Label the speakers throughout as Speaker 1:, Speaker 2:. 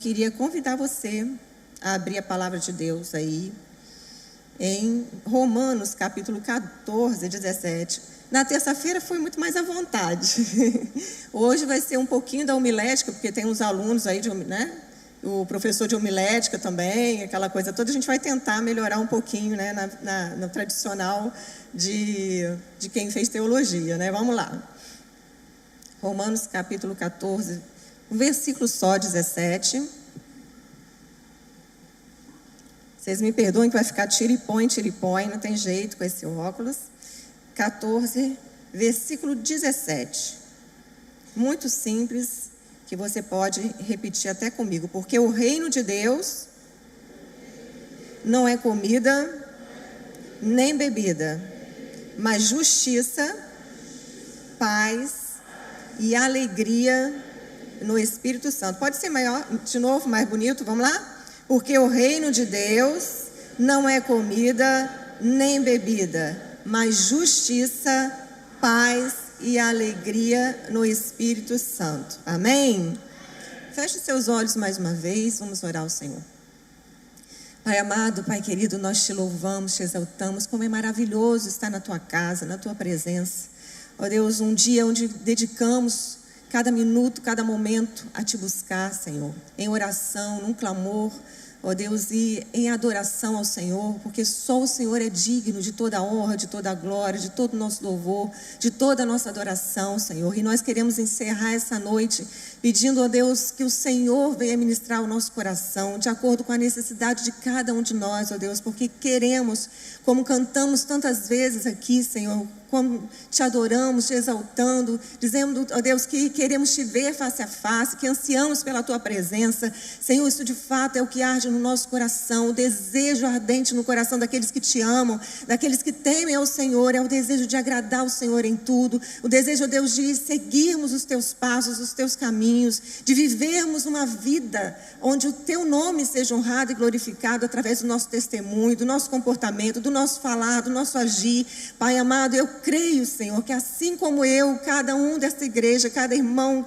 Speaker 1: Queria convidar você a abrir a palavra de Deus aí em Romanos capítulo 14, 17. Na terça-feira foi muito mais à vontade. Hoje vai ser um pouquinho da homilética, porque tem uns alunos aí, né? O professor de homilética também, aquela coisa toda. A gente vai tentar melhorar um pouquinho, né? No tradicional de quem fez teologia, né? Vamos lá. Romanos capítulo 14, um versículo só, 17. Vocês me perdoem que vai ficar tiripõe, não tem jeito com esse óculos. 14, versículo 17. Muito simples, que você pode repetir até comigo. Porque o reino de Deus não é comida nem bebida, mas justiça, paz e alegria no Espírito Santo. Pode ser maior, de novo, mais bonito, vamos lá? Porque o reino de Deus não é comida nem bebida, mas justiça, paz e alegria no Espírito Santo. Amém? Feche seus olhos mais uma vez, vamos orar ao Senhor. Pai amado, Pai querido, nós te louvamos, te exaltamos, como é maravilhoso estar na tua casa, na tua presença. Ó Deus, um dia onde dedicamos cada minuto, cada momento a te buscar, Senhor, em oração, num clamor, ó Deus, e em adoração ao Senhor, porque só o Senhor é digno de toda a honra, de toda a glória, de todo o nosso louvor, de toda a nossa adoração, Senhor. E nós queremos encerrar essa noite pedindo, ó Deus, que o Senhor venha ministrar o nosso coração, de acordo com a necessidade de cada um de nós, ó Deus, porque queremos, como cantamos tantas vezes aqui, Senhor, como te adoramos, te exaltando, dizendo, ó Deus, que queremos te ver face a face, que ansiamos pela tua presença. Senhor, isso de fato é o que arde no nosso coração, o desejo ardente no coração daqueles que te amam, daqueles que temem ao Senhor, é o desejo de agradar o Senhor em tudo, o desejo, ó Deus, de seguirmos os teus passos, os teus caminhos, de vivermos uma vida onde o teu nome seja honrado e glorificado através do nosso testemunho, do nosso comportamento, do nosso falar, do nosso agir. Pai amado, eu creio, Senhor, que assim como eu, cada um desta igreja, cada irmão,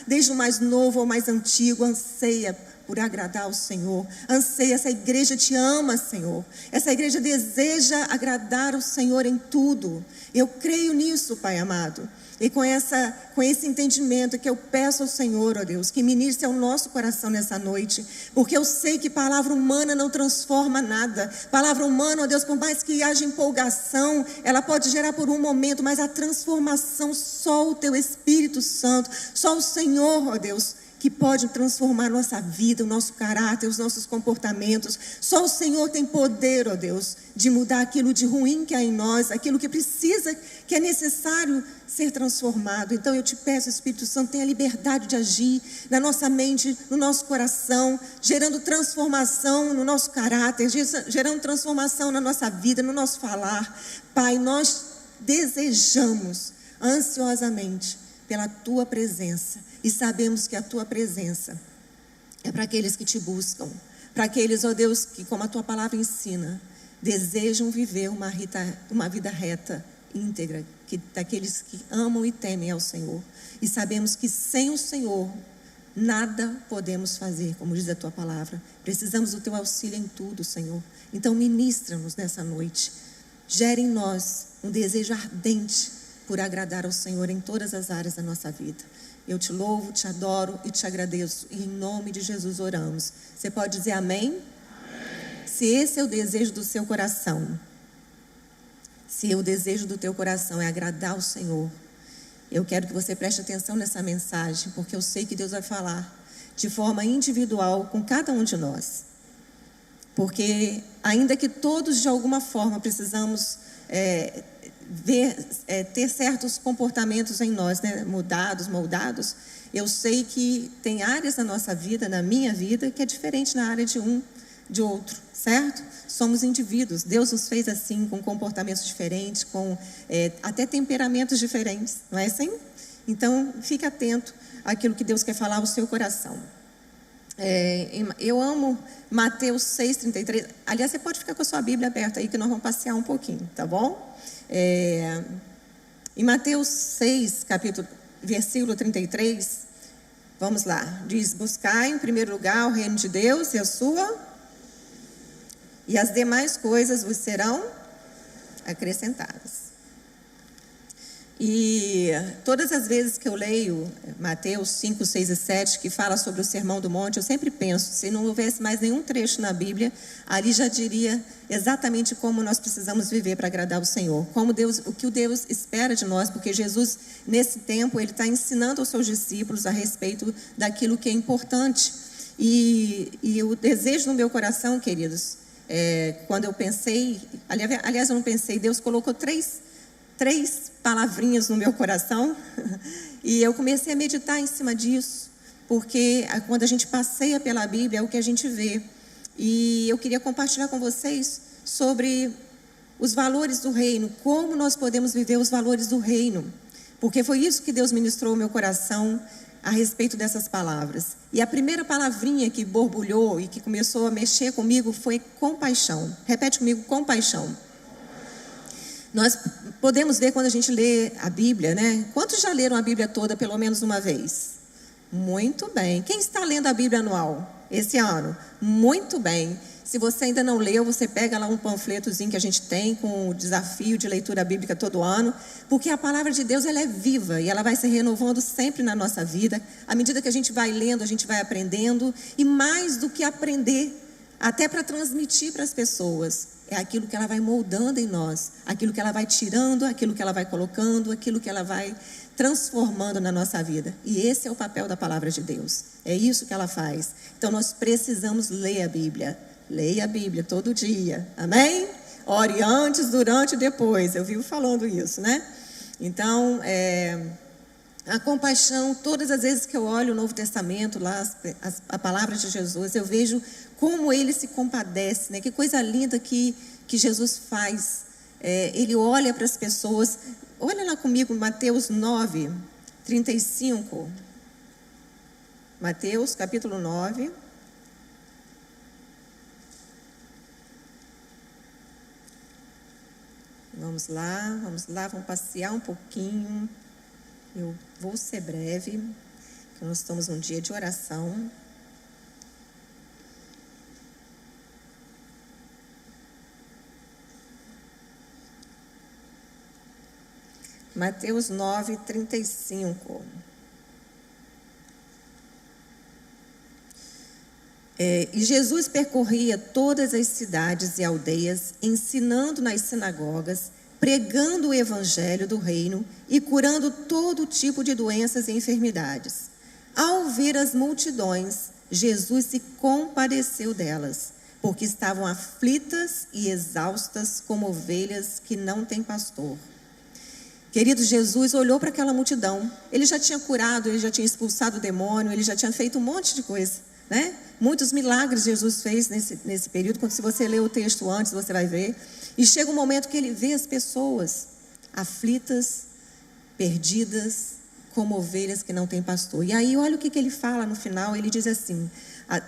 Speaker 1: desde o mais novo ao mais antigo, anseia por agradar ao Senhor, anseia, essa igreja te ama, Senhor, essa igreja deseja agradar ao Senhor em tudo. Eu creio nisso, Pai amado. E com esse entendimento que eu peço ao Senhor, ó Deus, que ministre ao nosso coração nessa noite, porque eu sei que palavra humana não transforma nada. Palavra humana, ó Deus, por mais que haja empolgação, ela pode gerar por um momento, mas a transformação só o teu Espírito Santo, só o Senhor, ó Deus, que pode transformar nossa vida, o nosso caráter, os nossos comportamentos. Só o Senhor tem poder, ó Deus, de mudar aquilo de ruim que há em nós, aquilo que precisa, que é necessário ser transformado. Então eu te peço, Espírito Santo, tenha liberdade de agir na nossa mente, no nosso coração, gerando transformação no nosso caráter, gerando transformação na nossa vida, no nosso falar. Pai, nós desejamos ansiosamente pela tua presença, e sabemos que a tua presença é para aqueles que te buscam, para aqueles, ó Deus, que, como a tua palavra ensina, desejam viver uma vida reta, íntegra, daqueles que amam e temem ao Senhor. E sabemos que sem o Senhor nada podemos fazer, como diz a tua palavra. Precisamos do teu auxílio em tudo, Senhor. Então ministra-nos nessa noite, gere em nós um desejo ardente por agradar ao Senhor em todas as áreas da nossa vida. Eu te louvo, te adoro e te agradeço, e em nome de Jesus oramos. Você pode dizer amém? Amém. Se esse é o desejo do seu coração, se o desejo do teu coração é agradar ao Senhor, eu quero que você preste atenção nessa mensagem, porque eu sei que Deus vai falar de forma individual com cada um de nós. Porque ainda que todos de alguma forma precisamos ter certos comportamentos em nós, né, moldados, eu sei que tem áreas da nossa vida, na minha vida, que é diferente na área de outro, certo? Somos indivíduos, Deus nos fez assim, com comportamentos diferentes, com até temperamentos diferentes, não é assim? Então, fique atento àquilo que Deus quer falar ao seu coração. Eu amo Mateus 6,33. Aliás, você pode ficar com a sua Bíblia aberta aí, que nós vamos passear um pouquinho, tá bom? Em Mateus 6, versículo 33, Vamos lá. Diz: buscar em primeiro lugar o reino de Deus e as demais coisas vos serão acrescentadas. E todas as vezes que eu leio Mateus 5, 6 e 7, que fala sobre o Sermão do Monte, eu sempre penso, se não houvesse mais nenhum trecho na Bíblia, ali já diria exatamente como nós precisamos viver para agradar o Senhor, o que o Deus espera de nós, porque Jesus, nesse tempo, ele está ensinando aos seus discípulos a respeito daquilo que é importante. E o desejo no meu coração, queridos, quando eu pensei, aliás eu não pensei, Deus colocou três palavrinhas no meu coração e eu comecei a meditar em cima disso, porque quando a gente passeia pela Bíblia é o que a gente vê. E eu queria compartilhar com vocês sobre os valores do reino, como nós podemos viver os valores do reino, porque foi isso que Deus ministrou ao meu coração a respeito dessas palavras. E a primeira palavrinha que borbulhou e que começou a mexer comigo foi compaixão. Repete comigo: compaixão. Nós podemos ver quando a gente lê a Bíblia, né? Quantos já leram a Bíblia toda pelo menos uma vez? Muito bem. Quem está lendo a Bíblia anual esse ano? Muito bem. Se você ainda não leu, você pega lá um panfletozinho que a gente tem com o desafio de leitura bíblica todo ano, porque a palavra de Deus, ela é viva e ela vai se renovando sempre na nossa vida. À medida que a gente vai lendo, a gente vai aprendendo, e mais do que aprender, até para transmitir para as pessoas, é aquilo que ela vai moldando em nós, aquilo que ela vai tirando, aquilo que ela vai colocando, aquilo que ela vai transformando na nossa vida. E esse é o papel da palavra de Deus, é isso que ela faz. Então nós precisamos ler a Bíblia. Leia a Bíblia todo dia, amém? Ore antes, durante e depois. Eu vivo falando isso, né? Então, a compaixão, todas as vezes que eu olho o Novo Testamento, lá a palavra de Jesus, eu vejo como ele se compadece, né? Que coisa linda que Jesus faz. Ele olha para as pessoas. Olha lá comigo, Mateus 9, 35. Mateus, capítulo 9. Vamos lá, vamos passear um pouquinho. Eu vou ser breve, porque nós estamos num dia de oração. Mateus 9, 35. E Jesus percorria todas as cidades e aldeias, ensinando nas sinagogas, pregando o evangelho do reino e curando todo tipo de doenças e enfermidades. Ao ver as multidões, Jesus se compadeceu delas, porque estavam aflitas e exaustas como ovelhas que não têm pastor. Querido, Jesus olhou para aquela multidão. Ele já tinha curado, ele já tinha expulsado o demônio, ele já tinha feito um monte de coisa, né? Muitos milagres Jesus fez nesse período. Quando, se você ler o texto antes, você vai ver. E chega um momento que ele vê as pessoas aflitas, perdidas, como ovelhas que não têm pastor. E aí olha o que ele fala no final. Ele diz assim,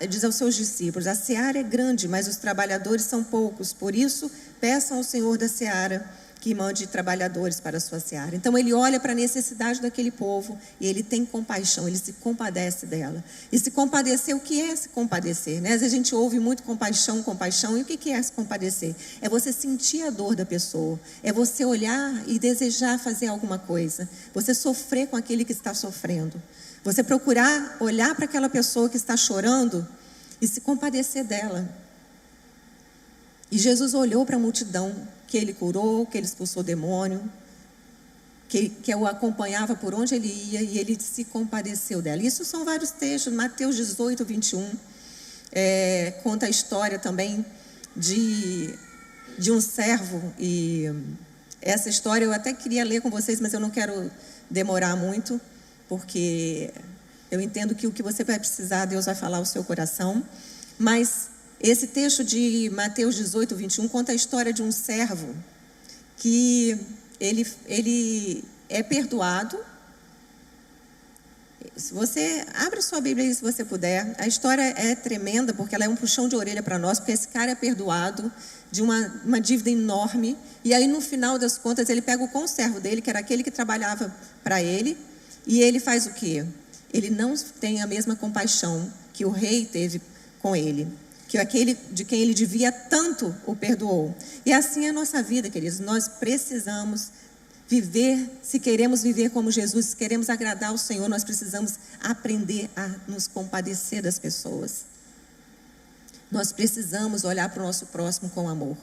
Speaker 1: diz aos seus discípulos: a seara é grande, mas os trabalhadores são poucos. Por isso, peçam ao Senhor da seara que mande trabalhadores para a sua seara. Então ele olha para a necessidade daquele povo e ele tem compaixão, ele se compadece dela. E se compadecer, o que é se compadecer, né? Às vezes a gente ouve muito compaixão, e o que é se compadecer? É você sentir a dor da pessoa, é você olhar e desejar fazer alguma coisa, você sofrer com aquele que está sofrendo, você procurar olhar para aquela pessoa que está chorando e se compadecer dela. E Jesus olhou para a multidão que ele curou, que ele expulsou o demônio, que o acompanhava por onde ele ia, e ele se compadeceu dela. Isso são vários textos. Mateus 18, 21, conta a história também de um servo, e essa história eu até queria ler com vocês, mas eu não quero demorar muito, porque eu entendo que o que você vai precisar, Deus vai falar ao seu coração. Mas esse texto de Mateus 18, 21 conta a história de um servo que ele é perdoado. Se você abre sua Bíblia aí, se você puder. A história é tremenda, porque ela é um puxão de orelha para nós, porque esse cara é perdoado de uma dívida enorme. E aí, no final das contas, ele pega o conservo dele, que era aquele que trabalhava para ele, e ele faz o quê? ele não tem a mesma compaixão que o rei teve com ele, que aquele de quem ele devia tanto o perdoou. E assim é a nossa vida, queridos. Nós precisamos viver, se queremos viver como Jesus, se queremos agradar ao Senhor, nós precisamos aprender a nos compadecer das pessoas. Nós precisamos olhar para o nosso próximo com amor.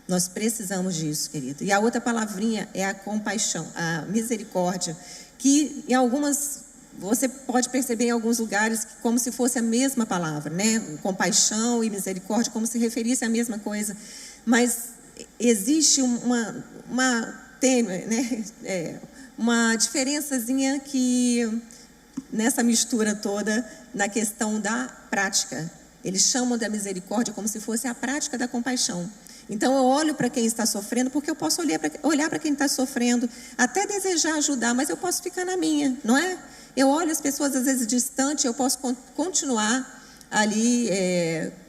Speaker 1: Nós precisamos disso, querido. E a outra palavrinha é a compaixão, a misericórdia, que em algumas, você pode perceber em alguns lugares como se fosse a mesma palavra, né? Compaixão e misericórdia, como se referisse à mesma coisa. Mas existe uma diferençazinha que nessa mistura toda, na questão da prática. Eles chamam da misericórdia como se fosse a prática da compaixão. Então eu olho para quem está sofrendo, porque eu posso olhar para quem está sofrendo, até desejar ajudar, mas eu posso ficar na minha, não é? Eu olho as pessoas às vezes distante, eu posso continuar ali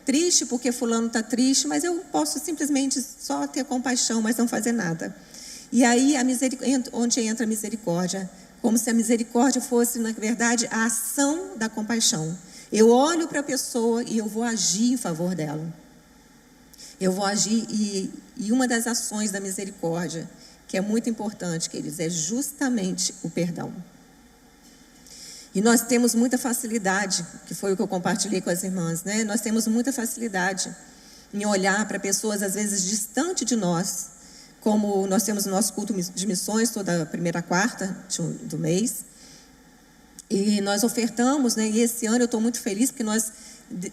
Speaker 1: triste porque fulano está triste, mas eu posso simplesmente só ter compaixão, mas não fazer nada. E aí onde entra a misericórdia, como se a misericórdia fosse, na verdade, a ação da compaixão. Eu olho para a pessoa e eu vou agir em favor dela. Eu vou agir, e uma das ações da misericórdia, que é muito importante, queridos, é justamente o perdão. E nós temos muita facilidade, que foi o que eu compartilhei com as irmãs, né? Nós temos muita facilidade em olhar para pessoas, às vezes, distante de nós, como nós temos o nosso culto de missões, toda primeira quarta do mês, e nós ofertamos, né? E esse ano eu estou muito feliz, porque nós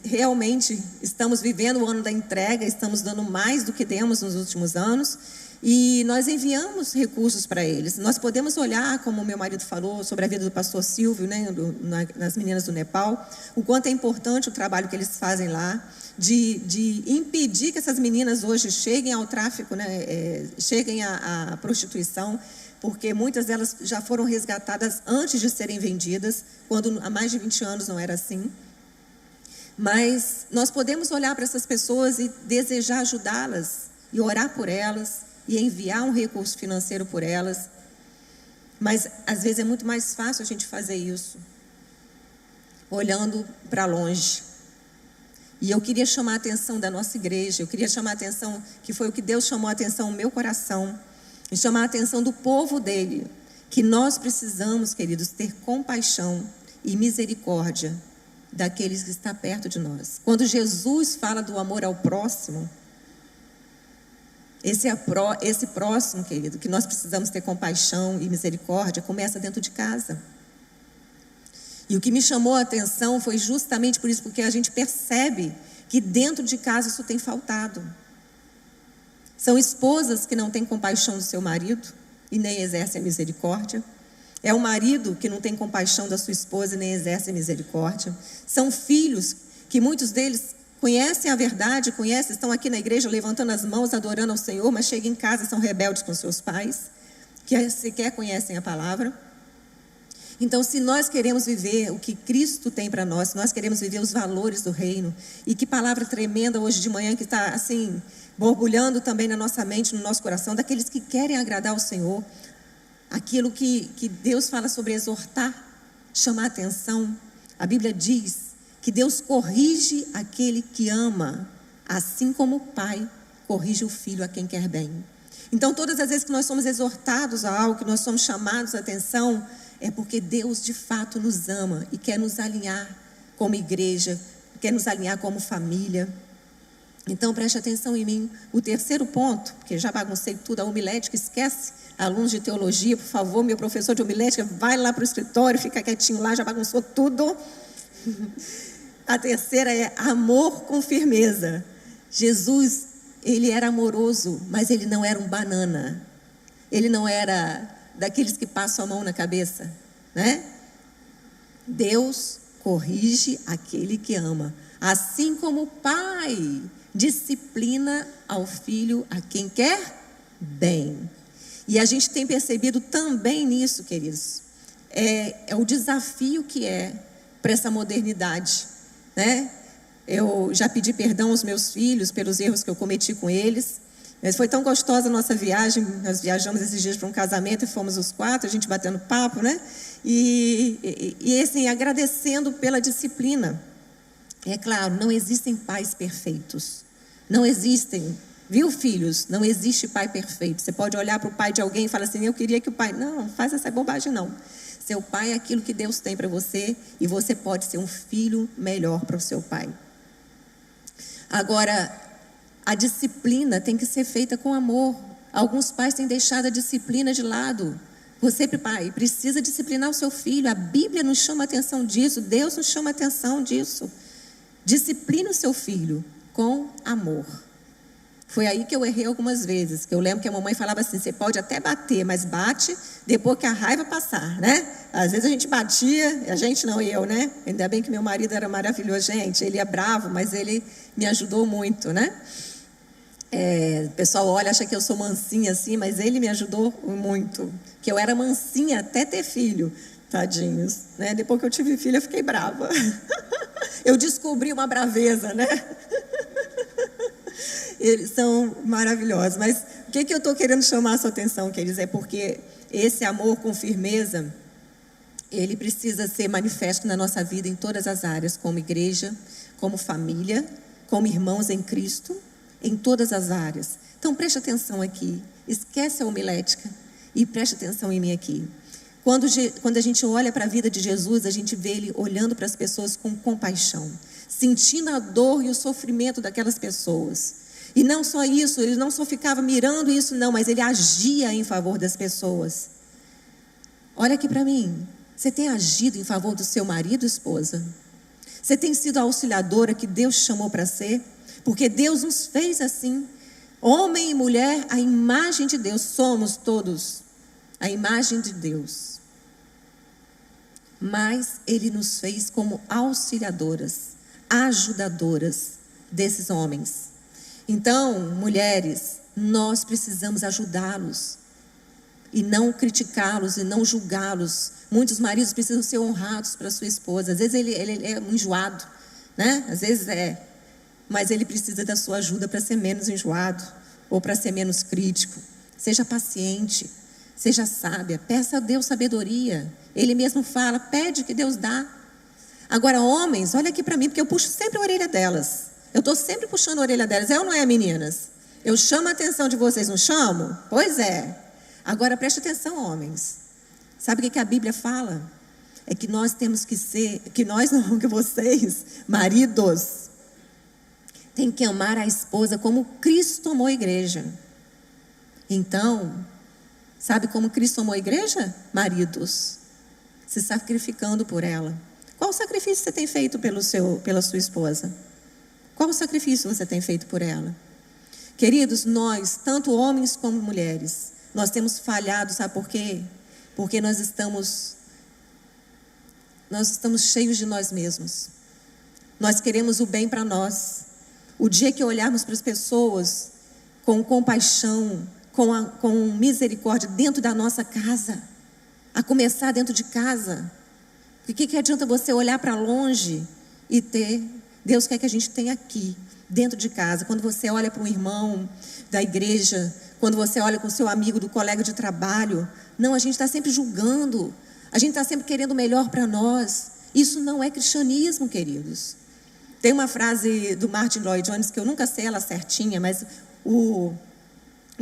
Speaker 1: realmente estamos vivendo o ano da entrega, estamos dando mais do que demos nos últimos anos, e nós enviamos recursos para eles. Nós podemos olhar, como o meu marido falou, sobre a vida do pastor Silvio, né, nas meninas do Nepal, o quanto é importante o trabalho que eles fazem lá, de impedir que essas meninas hoje cheguem ao tráfico, né, cheguem à prostituição, porque muitas delas já foram resgatadas antes de serem vendidas, quando há mais de 20 anos não era assim. Mas nós podemos olhar para essas pessoas e desejar ajudá-las, e orar por elas, e enviar um recurso financeiro por elas. Mas às vezes é muito mais fácil a gente fazer isso olhando para longe. E eu queria chamar a atenção da nossa igreja, eu queria chamar a atenção, que foi o que Deus chamou a atenção no meu coração, e chamar a atenção do povo dele, que nós precisamos, queridos, ter compaixão e misericórdia daqueles que estão perto de nós. Quando Jesus fala do amor ao próximo, esse próximo, querido, que nós precisamos ter compaixão e misericórdia, começa dentro de casa. E o que me chamou a atenção foi justamente por isso, porque a gente percebe que dentro de casa isso tem faltado. São esposas que não têm compaixão do seu marido e nem exercem a misericórdia. É o marido que não tem compaixão da sua esposa e nem exerce a misericórdia. São filhos que muitos deles conhecem a verdade, estão aqui na igreja levantando as mãos, adorando ao Senhor, mas chegam em casa, são rebeldes com seus pais, que sequer conhecem a palavra. Então, se nós queremos viver o que Cristo tem para nós, se nós queremos viver os valores do reino, e que palavra tremenda hoje de manhã que está assim, borbulhando também na nossa mente, no nosso coração, daqueles que querem agradar ao Senhor, aquilo que Deus fala sobre exortar, chamar atenção. A Bíblia diz que Deus corrige aquele que ama, assim como o pai corrige o filho a quem quer bem. Então, todas as vezes que nós somos exortados a algo, que nós somos chamados a atenção, é porque Deus de fato nos ama e quer nos alinhar como igreja, quer nos alinhar como família. Então preste atenção em mim. O terceiro ponto, porque já baguncei tudo, a homilética, esquece, alunos de teologia, por favor, meu professor de homilética, vai lá para o escritório, fica quietinho lá, já bagunçou tudo. A terceira é amor com firmeza. Jesus, ele era amoroso, mas ele não era um banana. Ele não era daqueles que passam a mão na cabeça, né? Deus corrige aquele que ama, assim como o pai disciplina ao filho a quem quer bem. E a gente tem percebido também nisso, queridos, é o desafio que é para essa modernidade, né? Eu já pedi perdão aos meus filhos pelos erros que eu cometi com eles. Mas foi tão gostosa a nossa viagem. Nós viajamos esses dias para um casamento e fomos os 4, a gente batendo papo, né? E assim, agradecendo pela disciplina. É claro, não existem pais perfeitos. Não existem, viu, filhos? Não existe pai perfeito. Você pode olhar para o pai de alguém e falar assim, eu queria que o pai... Não faz essa bobagem não. Seu pai é aquilo que Deus tem para você e você pode ser um filho melhor para o seu pai. Agora, a disciplina tem que ser feita com amor. Alguns pais têm deixado a disciplina de lado. Você, pai, precisa disciplinar o seu filho. A Bíblia nos chama a atenção disso. Deus nos chama a atenção disso. Disciplina o seu filho com amor. Foi aí que eu errei algumas vezes, que eu lembro que a mamãe falava assim, você pode até bater, mas bate depois que a raiva passar, né? Às vezes a gente batia, a gente não, eu, né? Ainda bem que meu marido era maravilhoso, gente, ele é bravo, mas ele me ajudou muito, né? O pessoal olha, acha que eu sou mansinha assim, mas ele me ajudou muito, que eu era mansinha até ter filho, tadinhos, né? Depois que eu tive filho eu fiquei brava, eu descobri uma braveza, né? Eles são maravilhosos, mas o que eu estou querendo chamar a sua atenção, queridos, é porque esse amor com firmeza, ele precisa ser manifesto na nossa vida em todas as áreas, como igreja, como família, como irmãos em Cristo, em todas as áreas. Então preste atenção aqui, esquece a homilética e preste atenção em mim aqui. Quando a gente olha para a vida de Jesus, a gente vê ele olhando para as pessoas com compaixão, sentindo a dor e o sofrimento daquelas pessoas. E não só isso, ele não só ficava mirando isso não, mas ele agia em favor das pessoas. Olha aqui para mim, você tem agido em favor do seu marido, esposa? Você tem sido a auxiliadora que Deus chamou para ser? Porque Deus nos fez assim, homem e mulher, a imagem de Deus, somos todos a imagem de Deus. Mas ele nos fez como auxiliadoras, ajudadoras desses homens. Então, mulheres, nós precisamos ajudá-los e não criticá-los e não julgá-los. Muitos maridos precisam ser honrados para sua esposa. Às vezes ele é enjoado, né? Às vezes mas ele precisa da sua ajuda para ser menos enjoado ou para ser menos crítico. Seja paciente, seja sábia, peça a Deus sabedoria. Ele mesmo fala, pede que Deus dá. Agora, homens, olha aqui para mim, porque eu puxo sempre a orelha delas. Eu estou sempre puxando a orelha delas, é ou não é, meninas? Eu chamo a atenção de vocês, não chamo? Pois é. Agora preste atenção, homens. Sabe o que a Bíblia fala? É que nós temos que ser, que nós não, que vocês, maridos, tem que amar a esposa como Cristo amou a igreja. Então, sabe como Cristo amou a igreja? Maridos, se sacrificando por ela. Qual sacrifício você tem feito pela sua esposa? Qual sacrifício você tem feito por ela? Queridos, nós, tanto homens como mulheres, nós temos falhado, sabe por quê? Porque nós estamos cheios de nós mesmos. Nós queremos o bem para nós. O dia que olharmos para as pessoas com compaixão, com misericórdia dentro da nossa casa, a começar dentro de casa. O que adianta você olhar para longe e ter... Deus quer que a gente tenha aqui, dentro de casa. Quando você olha para um irmão da igreja, quando você olha com o seu amigo do colega de trabalho, não, a gente está sempre julgando, a gente está sempre querendo o melhor para nós. Isso não é cristianismo, queridos. Tem uma frase do Martin Lloyd Jones, que eu nunca sei ela certinha, mas o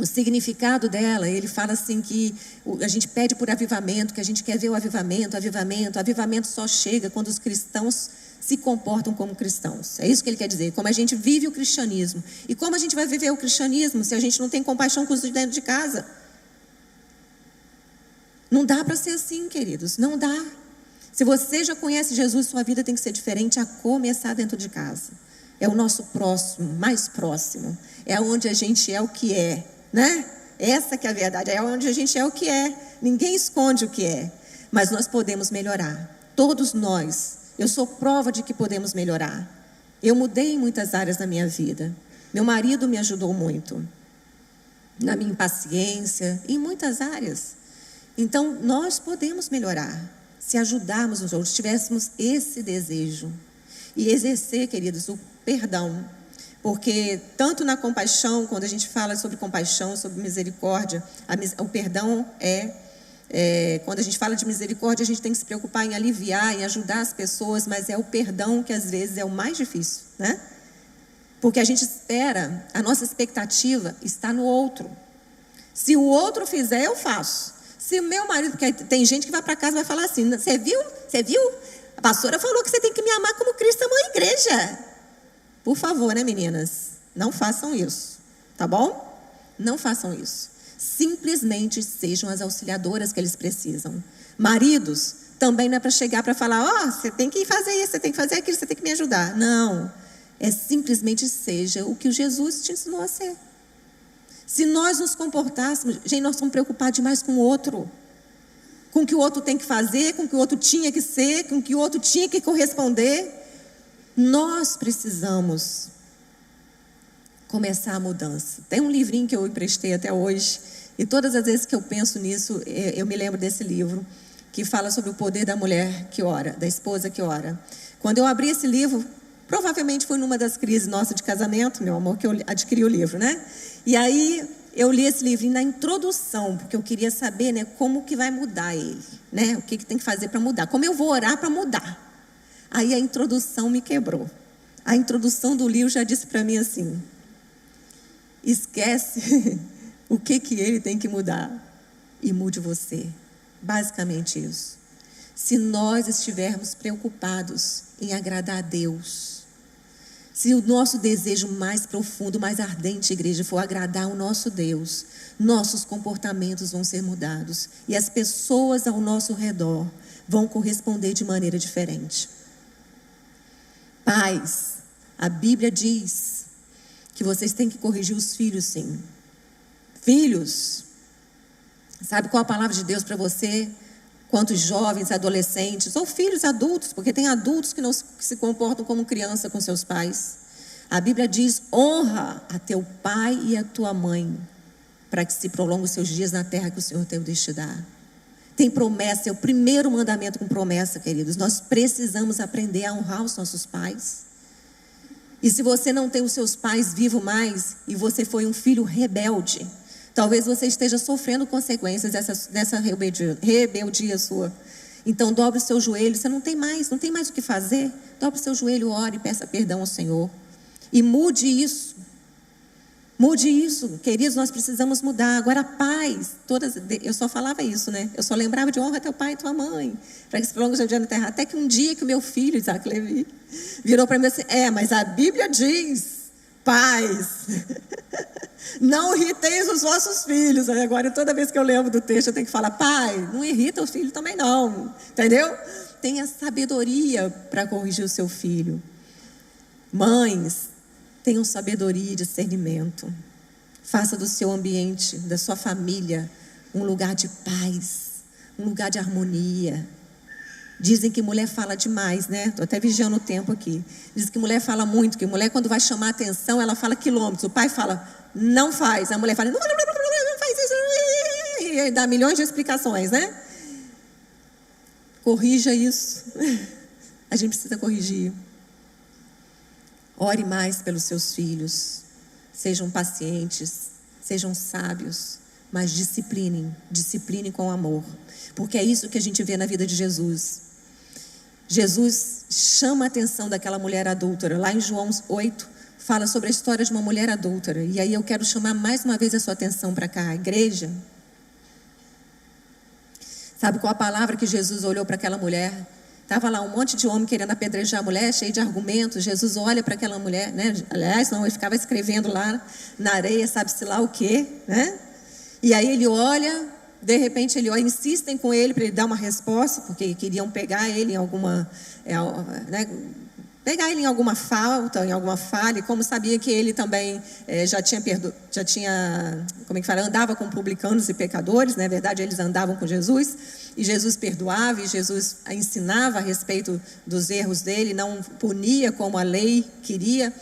Speaker 1: significado dela, ele fala assim que a gente pede por avivamento, que a gente quer ver o avivamento. O avivamento só chega quando os cristãos se comportam como cristãos. É isso que ele quer dizer, como a gente vive o cristianismo. E como a gente vai viver o cristianismo se a gente não tem compaixão com os de dentro de casa? Não dá para ser assim, queridos, não dá. Se você já conhece Jesus, sua vida tem que ser diferente, a começar dentro de casa. É o nosso próximo, mais próximo. É onde a gente é o que é, né? Essa que é a verdade, é onde a gente é o que é. Ninguém esconde o que é, mas nós podemos melhorar. Todos nós. Eu sou prova de que podemos melhorar. Eu mudei em muitas áreas da minha vida. Meu marido me ajudou muito. Na minha impaciência, em muitas áreas. Então, nós podemos melhorar. Se ajudarmos os outros, tivéssemos esse desejo. E exercer, queridos, o perdão. Porque tanto na compaixão, quando a gente fala sobre compaixão, sobre misericórdia, o perdão é quando a gente fala de misericórdia, a gente tem que se preocupar em aliviar, em ajudar as pessoas, mas é o perdão que às vezes é o mais difícil, né? Porque a gente espera, a nossa expectativa está no outro. Se o outro fizer, eu faço. Se o meu marido, porque tem gente que vai para casa e vai falar assim: você viu? A pastora falou que você tem que me amar como Cristo amou a igreja. Por favor, né, meninas? Não façam isso, tá bom? Não façam isso. Simplesmente sejam as auxiliadoras que eles precisam. Maridos, também não é para chegar para falar: você tem que fazer isso, você tem que fazer aquilo, você tem que me ajudar. Não. É simplesmente seja o que o Jesus te ensinou a ser. Se nós nos comportássemos, gente, nós estamos preocupados demais com o outro. Com o que o outro tem que fazer, com o que o outro tinha que ser, com o que o outro tinha que corresponder. Nós precisamos começar a mudança. Tem um livrinho que eu emprestei até hoje, e todas as vezes que eu penso nisso, eu me lembro desse livro, que fala sobre o poder da mulher que ora, da esposa que ora. Quando eu abri esse livro, provavelmente foi numa das crises nossas de casamento, meu amor, que eu adquiri o livro, né? E aí eu li esse livro na introdução, porque eu queria saber, né, como que vai mudar ele, né? O que tem que fazer para mudar, como eu vou orar para mudar. Aí a introdução me quebrou. A introdução do livro já disse para mim assim: esquece o que ele tem que mudar e mude você. Basicamente isso. Se nós estivermos preocupados em agradar a Deus, se o nosso desejo mais profundo, mais ardente, igreja, for agradar o nosso Deus, nossos comportamentos vão ser mudados e as pessoas ao nosso redor vão corresponder de maneira diferente. Pais, a Bíblia diz que vocês têm que corrigir os filhos, sim. Filhos, sabe qual a palavra de Deus para você? Quantos jovens, adolescentes, ou filhos adultos, porque tem adultos que não se comportam como criança com seus pais. A Bíblia diz: honra a teu pai e a tua mãe, para que se prolonguem os seus dias na terra que o Senhor teu Deus te dá. Tem promessa, é o primeiro mandamento com promessa, queridos. Nós precisamos aprender a honrar os nossos pais. E se você não tem os seus pais vivos mais, e você foi um filho rebelde, talvez você esteja sofrendo consequências dessa rebeldia sua. Então dobre o seu joelho. Você não tem mais o que fazer. Dobre o seu joelho, ore e peça perdão ao Senhor. E mude isso. Mude isso, queridos, nós precisamos mudar. Agora, pais, eu só falava isso, né? Eu só lembrava de honra teu pai e tua mãe, para que se prolongue o seu dia na terra. Até que um dia que o meu filho, Isaac Levi, virou para mim assim: mas a Bíblia diz, pais, não irriteis os vossos filhos. Agora, toda vez que eu lembro do texto, eu tenho que falar: pai, não irrita o filho também não, entendeu? Tenha sabedoria para corrigir o seu filho. Mães, tenham sabedoria e discernimento. Faça do seu ambiente, da sua família, um lugar de paz, um lugar de harmonia. Dizem que mulher fala demais, né? Estou até vigiando o tempo aqui. Dizem que mulher fala muito, que mulher, quando vai chamar a atenção, ela fala quilômetros. O pai fala: não faz. A mulher fala: não faz isso. E dá milhões de explicações, né? Corrija isso. A gente precisa corrigir. Ore mais pelos seus filhos. Sejam pacientes, sejam sábios, mas disciplinem com amor. Porque é isso que a gente vê na vida de Jesus. Jesus chama a atenção daquela mulher adúltera. Lá em João 8, fala sobre a história de uma mulher adúltera. E aí eu quero chamar mais uma vez a sua atenção para cá, a igreja. Sabe qual a palavra que Jesus olhou para aquela mulher? Estava lá um monte de homem querendo apedrejar a mulher, cheio de argumentos. Jesus olha para aquela mulher, né? Aliás, não, ele ficava escrevendo lá na areia, sabe-se lá o quê, né? E aí ele olha, de repente ele olha, insistem com ele para ele dar uma resposta, porque queriam pegar ele em alguma, pegar ele em alguma falta, em alguma falha. E como sabia que ele também já tinha, como é que fala, andava com publicanos e pecadores, na verdade eles andavam com Jesus. E Jesus perdoava, e Jesus ensinava a respeito dos erros dele, não punia como a lei queria.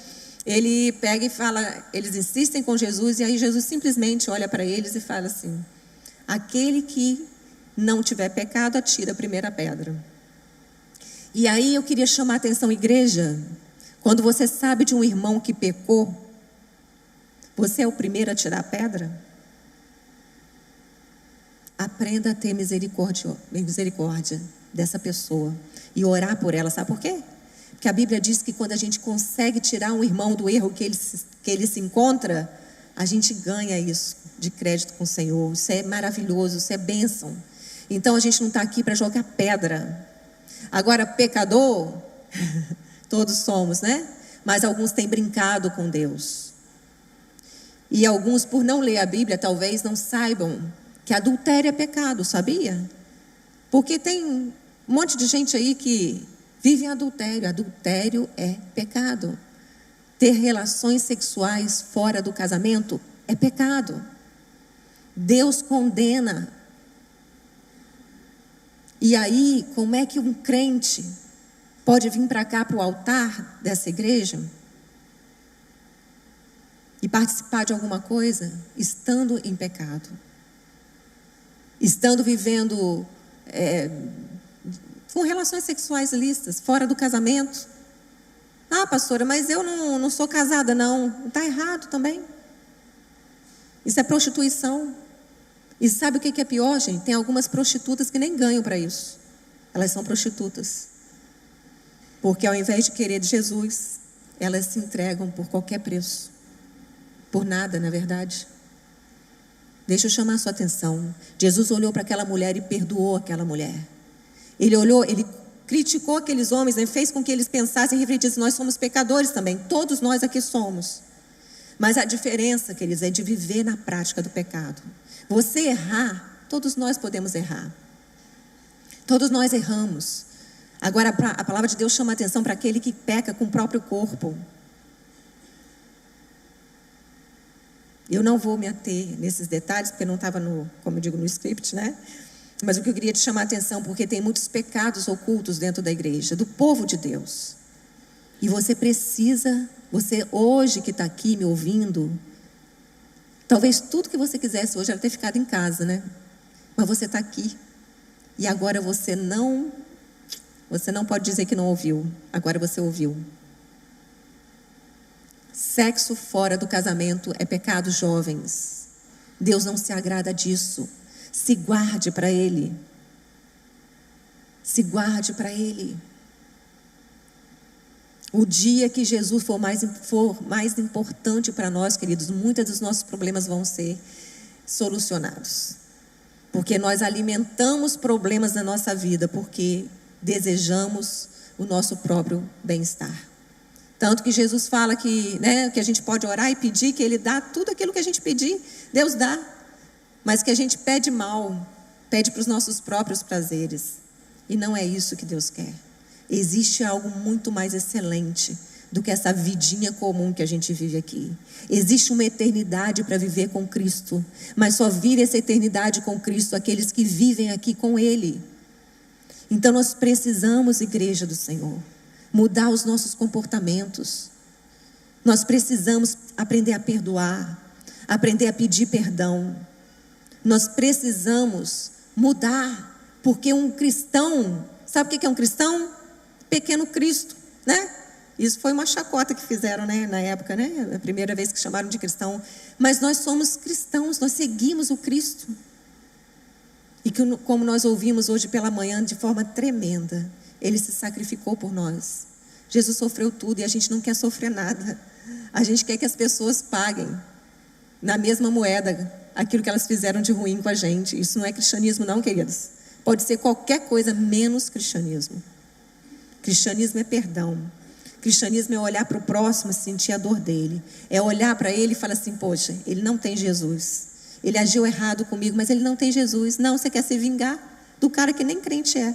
Speaker 1: Ele pega e fala, eles insistem com Jesus, e aí Jesus simplesmente olha para eles e fala assim: aquele que não tiver pecado, atira a primeira pedra. E aí eu queria chamar a atenção, igreja, quando você sabe de um irmão que pecou, você é o primeiro a tirar a pedra? aprenda a ter misericórdia dessa pessoa e orar por ela. Sabe por quê? Porque a Bíblia diz que quando a gente consegue tirar um irmão do erro que ele se encontra, a gente ganha isso de crédito com o Senhor. Isso é maravilhoso, isso é bênção. Então a gente não está aqui para jogar pedra. Agora, pecador, todos somos, né? Mas alguns têm brincado com Deus. E alguns, por não ler a Bíblia, talvez não saibam que adultério é pecado, sabia? Porque tem um monte de gente aí que vive em adultério. Adultério é pecado. Ter relações sexuais fora do casamento é pecado. Deus condena. E aí, como é que um crente pode vir para cá, para o altar dessa igreja e participar de alguma coisa estando em pecado? Estando vivendo com relações sexuais ilícitas, fora do casamento. Ah, pastora, mas eu não sou casada, não. Está errado também. Isso é prostituição. E sabe o que é pior, gente? Tem algumas prostitutas que nem ganham para isso. Elas são prostitutas. Porque ao invés de querer de Jesus, elas se entregam por qualquer preço. Por nada, na verdade. Deixa eu chamar a sua atenção. Jesus olhou para aquela mulher e perdoou aquela mulher. Ele olhou, ele criticou aqueles homens, né? Fez com que eles pensassem e refletissem. Nós somos pecadores também, todos nós aqui somos. Mas a diferença, queridos, é de viver na prática do pecado. Você errar, todos nós podemos errar. Todos nós erramos. Agora a palavra de Deus chama a atenção para aquele que peca com o próprio corpo. Eu não vou me ater nesses detalhes, porque não estava como eu digo, no script, né? Mas o que eu queria te chamar a atenção, porque tem muitos pecados ocultos dentro da igreja, do povo de Deus. E você hoje que está aqui me ouvindo, talvez tudo que você quisesse hoje era ter ficado em casa, né? Mas você está aqui. E agora você não pode dizer que não ouviu. Agora você ouviu. Sexo fora do casamento é pecado, jovens. Deus não se agrada disso. Se guarde para Ele. Se guarde para Ele. O dia que Jesus for mais importante para nós, queridos, muitos dos nossos problemas vão ser solucionados. Porque nós alimentamos problemas na nossa vida, porque desejamos o nosso próprio bem-estar. Tanto que Jesus fala que a gente pode orar e pedir, que Ele dá tudo aquilo que a gente pedir, Deus dá. Mas que a gente pede mal, pede para os nossos próprios prazeres. E não é isso que Deus quer. Existe algo muito mais excelente do que essa vidinha comum que a gente vive aqui. Existe uma eternidade para viver com Cristo. Mas só vive essa eternidade com Cristo aqueles que vivem aqui com Ele. Então nós precisamos, igreja do Senhor, mudar os nossos comportamentos. Nós precisamos aprender a perdoar, aprender a pedir perdão. Nós precisamos mudar, porque um cristão, sabe o que é um cristão? Pequeno Cristo, né? Isso foi uma chacota que fizeram, né, na época, né? A primeira vez que chamaram de cristão. Mas nós somos cristãos, nós seguimos o Cristo. E como nós ouvimos hoje pela manhã, de forma tremenda, Ele se sacrificou por nós. Jesus sofreu tudo e a gente não quer sofrer nada. A gente quer que as pessoas paguem na mesma moeda aquilo que elas fizeram de ruim com a gente. Isso não é cristianismo não, queridos. Pode ser qualquer coisa menos cristianismo. Cristianismo é perdão. Cristianismo é olhar para o próximo e sentir a dor dele. É olhar para ele e falar assim, poxa, ele não tem Jesus. Ele agiu errado comigo, mas ele não tem Jesus. Não, você quer se vingar do cara que nem crente é.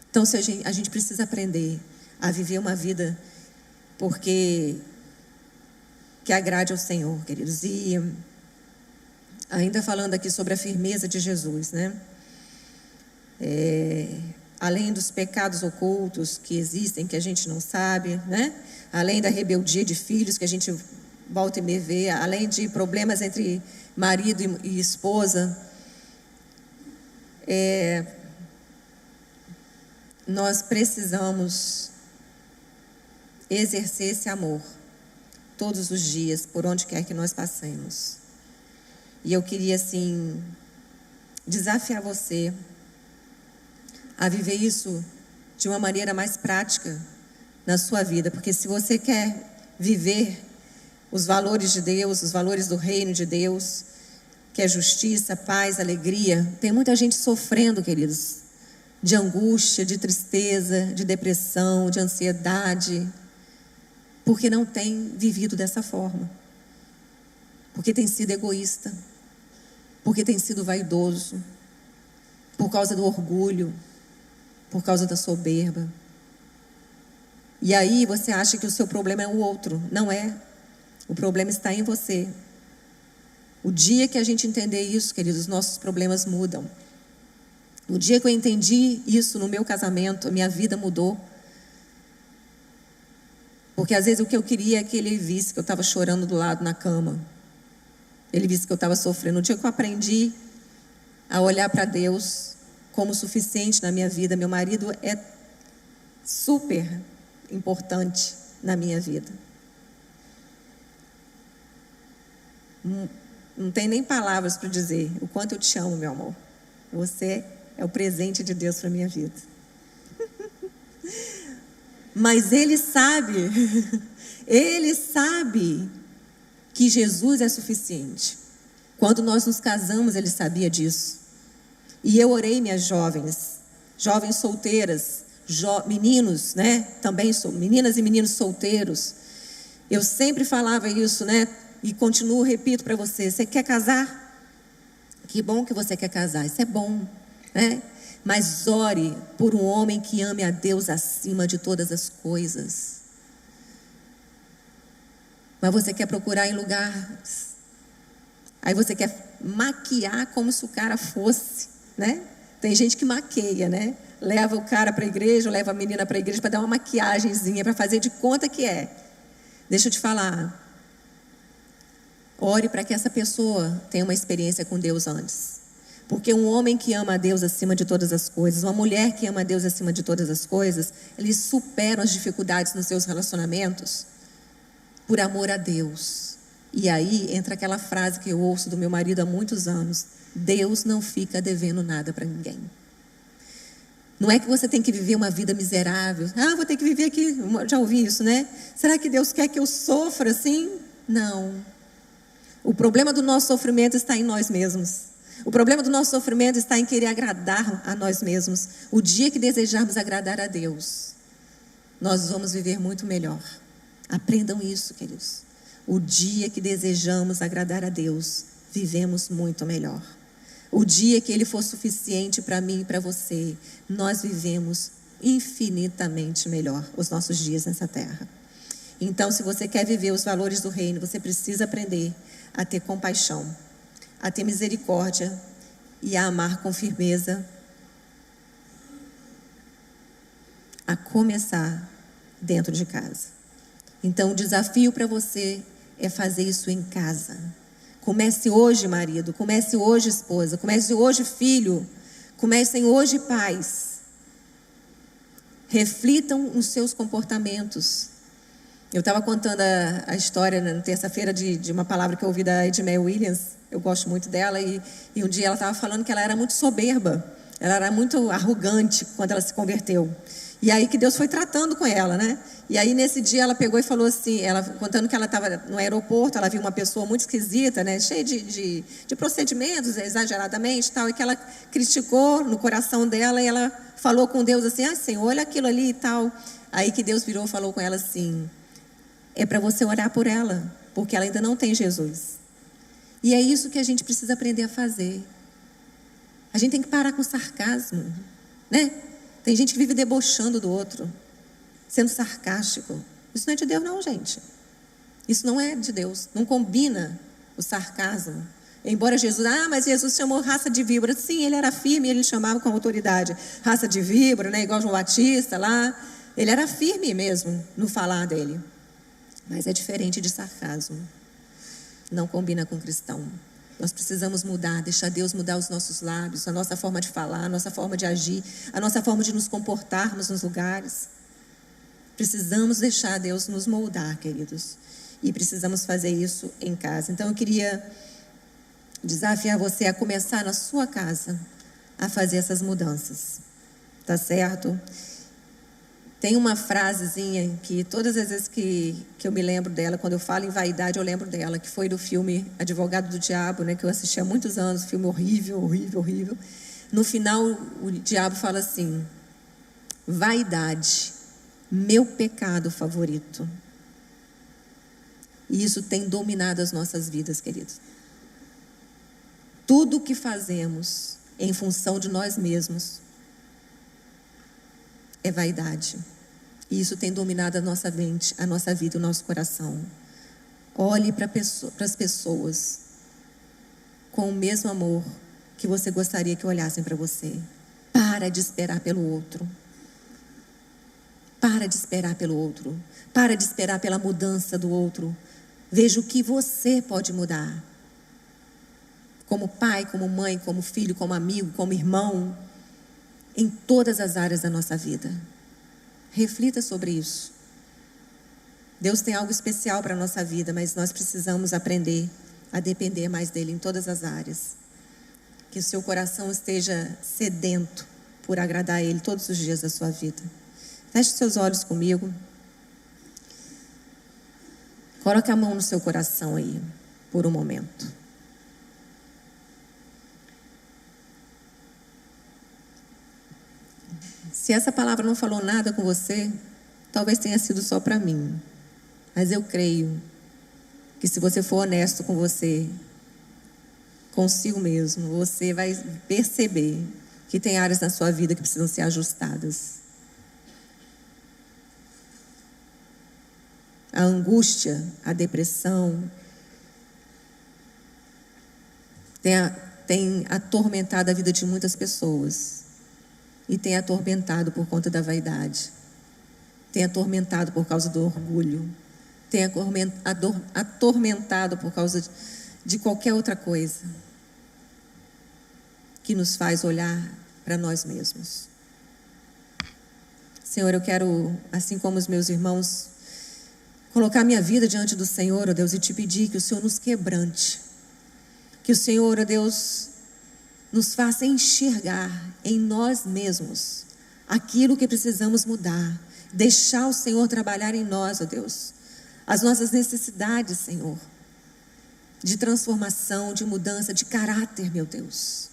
Speaker 1: Então a gente precisa aprender a viver uma vida que agrade ao Senhor, queridos. E ainda falando aqui sobre a firmeza de Jesus, né? Além dos pecados ocultos que existem, que a gente não sabe, né? Além da rebeldia de filhos que a gente volta e meia vê, além de problemas entre marido e esposa, nós precisamos exercer esse amor todos os dias, por onde quer que nós passemos. E eu queria, assim, desafiar você a viver isso de uma maneira mais prática na sua vida. Porque se você quer viver os valores de Deus, os valores do reino de Deus, que é justiça, paz, alegria, tem muita gente sofrendo, queridos, de angústia, de tristeza, de depressão, de ansiedade, porque não tem vivido dessa forma, porque tem sido egoísta, porque tem sido vaidoso, por causa do orgulho, por causa da soberba. E aí você acha que o seu problema é o outro. Não é. O problema está em você. O dia que a gente entender isso, queridos, os nossos problemas mudam. O dia que eu entendi isso no meu casamento, a minha vida mudou. Porque às vezes o que eu queria é que ele visse que eu estava chorando do lado na cama. Ele visse que eu estava sofrendo. O dia que eu aprendi a olhar para Deus como suficiente na minha vida, meu marido é super importante na minha vida. Não tem nem palavras para dizer o quanto eu te amo, meu amor. Você é o presente de Deus para a minha vida. Mas Ele sabe que Jesus é suficiente. Quando nós nos casamos, Ele sabia disso. E eu orei, minhas jovens solteiras, meninos, né? Também meninas e meninos solteiros. Eu sempre falava isso, né? E continuo, repito para você: você quer casar? Que bom que você quer casar, isso é bom, né? Mas ore por um homem que ame a Deus acima de todas as coisas. Mas você quer procurar em lugares, aí você quer maquiar como se o cara fosse, né? Tem gente que maqueia, né? Leva o cara para a igreja, leva a menina para a igreja para dar uma maquiagemzinha, para fazer de conta que é. Deixa eu te falar. Ore para que essa pessoa tenha uma experiência com Deus antes. Porque um homem que ama a Deus acima de todas as coisas, uma mulher que ama a Deus acima de todas as coisas, eles superam as dificuldades nos seus relacionamentos por amor a Deus. E aí entra aquela frase que eu ouço do meu marido há muitos anos: Deus não fica devendo nada para ninguém. Não é que você tem que viver uma vida miserável. Vou ter que viver aqui. Já ouvi isso, né? Será que Deus quer que eu sofra assim? Não. O problema do nosso sofrimento está em nós mesmos. O problema do nosso sofrimento está em querer agradar a nós mesmos. O dia que desejarmos agradar a Deus, nós vamos viver muito melhor. Aprendam isso, queridos. O dia que desejamos agradar a Deus, vivemos muito melhor. O dia que Ele for suficiente para mim e para você, nós vivemos infinitamente melhor os nossos dias nessa terra. Então, se você quer viver os valores do reino, você precisa aprender a ter compaixão, a ter misericórdia e a amar com firmeza. A começar dentro de casa. Então, o desafio para você é fazer isso em casa. Comece hoje, marido. Comece hoje, esposa. Comece hoje, filho. Comecem hoje, pais. Reflitam os seus comportamentos. Eu estava contando a história na terça-feira de uma palavra que eu ouvi da Edmé Williams. Eu gosto muito dela. E um dia ela estava falando que ela era muito soberba. Ela era muito arrogante quando ela se converteu. E aí que Deus foi tratando com ela, né? E aí nesse dia ela pegou e falou assim, ela contando que ela estava no aeroporto, ela viu uma pessoa muito esquisita, né? Cheia de procedimentos, exageradamente, tal, e que ela criticou no coração dela, e ela falou com Deus assim: Senhor, olha aquilo ali e tal. Aí que Deus virou e falou com ela assim: é para você orar por ela, porque ela ainda não tem Jesus. E é isso que a gente precisa aprender a fazer. A gente tem que parar com o sarcasmo, né? Tem gente que vive debochando do outro, sendo sarcástico. Isso não é de Deus não, gente. Isso não é de Deus. Não combina o sarcasmo. Embora Jesus, mas Jesus chamou raça de víbora. Sim, ele era firme, ele chamava com autoridade. Raça de víbora, né? Igual João Batista lá. Ele era firme mesmo no falar dele. Mas é diferente de sarcasmo. Não combina com cristão. Nós precisamos mudar, deixar Deus mudar os nossos lábios, a nossa forma de falar, a nossa forma de agir, a nossa forma de nos comportarmos nos lugares. Precisamos deixar Deus nos moldar, queridos. E precisamos fazer isso em casa. Então eu queria desafiar você a começar na sua casa a fazer essas mudanças, tá certo? Tem uma frasezinha que todas as vezes que eu me lembro dela, quando eu falo em vaidade, eu lembro dela, que foi do filme Advogado do Diabo, né, que eu assisti há muitos anos, filme horrível, horrível, horrível. No final, o diabo fala assim: vaidade, meu pecado favorito. E isso tem dominado as nossas vidas, queridos. Tudo o que fazemos em função de nós mesmos é vaidade. E isso tem dominado a nossa mente, a nossa vida, o nosso coração. Olhe para as pessoas com o mesmo amor que você gostaria que olhassem para você. Para de esperar pelo outro. Para de esperar pelo outro. Para de esperar pela mudança do outro. Veja o que você pode mudar. Como pai, como mãe, como filho, como amigo, como irmão. Em todas as áreas da nossa vida. Reflita sobre isso. Deus tem algo especial para a nossa vida, mas nós precisamos aprender a depender mais dele em todas as áreas. Que o seu coração esteja sedento por agradar a ele todos os dias da sua vida. Feche seus olhos comigo. Coloque a mão no seu coração aí, por um momento. Se essa palavra não falou nada com você, talvez tenha sido só para mim. Mas eu creio que se você for honesto com você, consigo mesmo, você vai perceber que tem áreas na sua vida que precisam ser ajustadas. A angústia, a depressão, tem atormentado a vida de muitas pessoas. E tem atormentado por conta da vaidade. Tem atormentado por causa do orgulho. Tem atormentado por causa de qualquer outra coisa que nos faz olhar para nós mesmos. Senhor, eu quero, assim como os meus irmãos, colocar minha vida diante do Senhor, ó Deus, e te pedir que o Senhor nos quebrante. Que o Senhor, ó Deus, nos faça enxergar em nós mesmos aquilo que precisamos mudar. Deixar o Senhor trabalhar em nós, ó Deus. As nossas necessidades, Senhor. De transformação, de mudança, de caráter, meu Deus.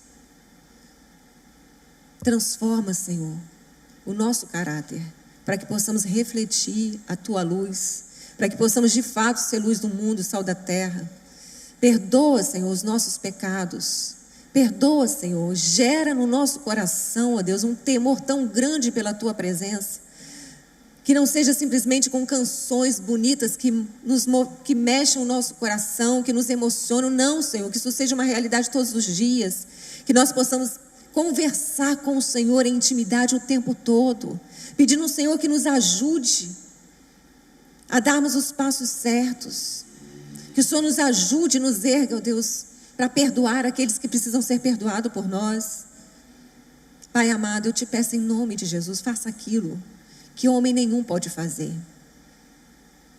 Speaker 1: Transforma, Senhor, o nosso caráter, para que possamos refletir a Tua luz, para que possamos de fato ser luz do mundo, sal da terra. Perdoa, Senhor, os nossos pecados. Perdoa, Senhor, gera no nosso coração, ó Deus, um temor tão grande pela Tua presença, que não seja simplesmente com canções bonitas que mexam o nosso coração, que nos emocionam, não, Senhor, que isso seja uma realidade todos os dias, que nós possamos conversar com o Senhor em intimidade o tempo todo, pedindo ao Senhor que nos ajude a darmos os passos certos, que o Senhor nos ajude, nos erga, ó Deus, para perdoar aqueles que precisam ser perdoados por nós. Pai amado, eu te peço em nome de Jesus, faça aquilo que homem nenhum pode fazer,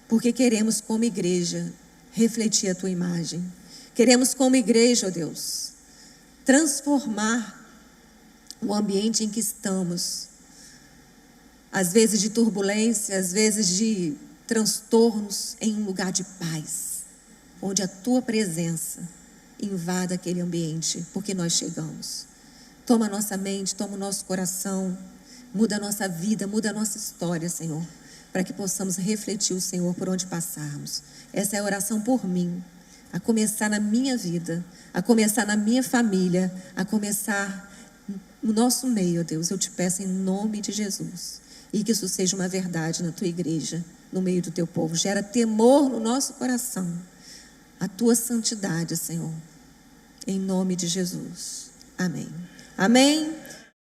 Speaker 1: porque queremos como igreja refletir a Tua imagem, queremos como igreja, ó Deus, transformar o ambiente em que estamos, às vezes de turbulência, às vezes de transtornos, em um lugar de paz, onde a Tua presença invada aquele ambiente, porque nós chegamos. Toma a nossa mente, toma o nosso coração, muda a nossa vida, muda a nossa história, Senhor, para que possamos refletir o Senhor por onde passarmos. Essa é a oração por mim, a começar na minha vida, a começar na minha família, a começar no nosso meio, ó Deus. Eu te peço em nome de Jesus, e que isso seja uma verdade na Tua igreja, no meio do Teu povo. Gera temor no nosso coração, a Tua santidade, Senhor, em nome de Jesus. Amém. Amém.